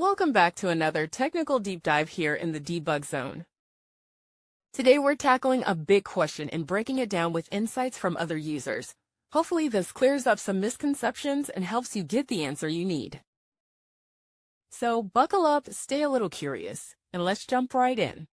Welcome back to another technical deep dive here in the debug zone. Today we're tackling a big question and breaking it down with insights from other users. Hopefully this clears up some misconceptions and helps you get the answer you need. So buckle up, stay a little curious, and let's jump right in.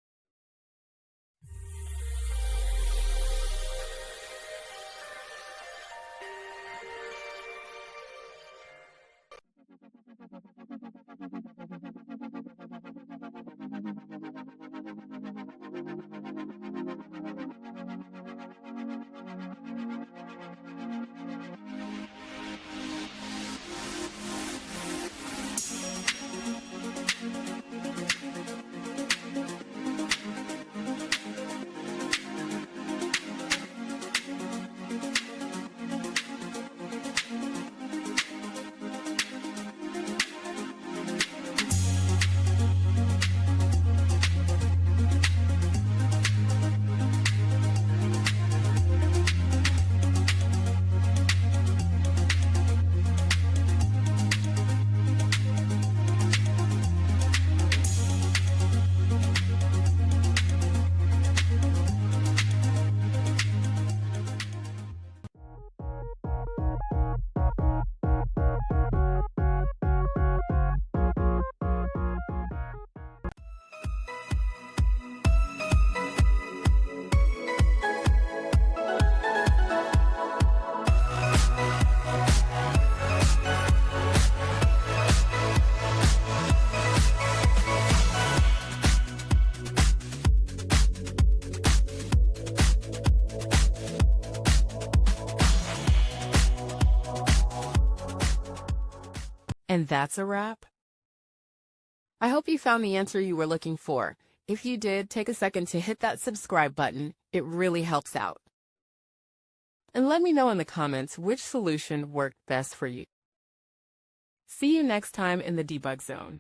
And that's a wrap. I hope you found the answer you were looking for. If you did, take a second to hit that subscribe button. It really helps out. And let me know in the comments which solution worked best for you. See you next time in the debug zone.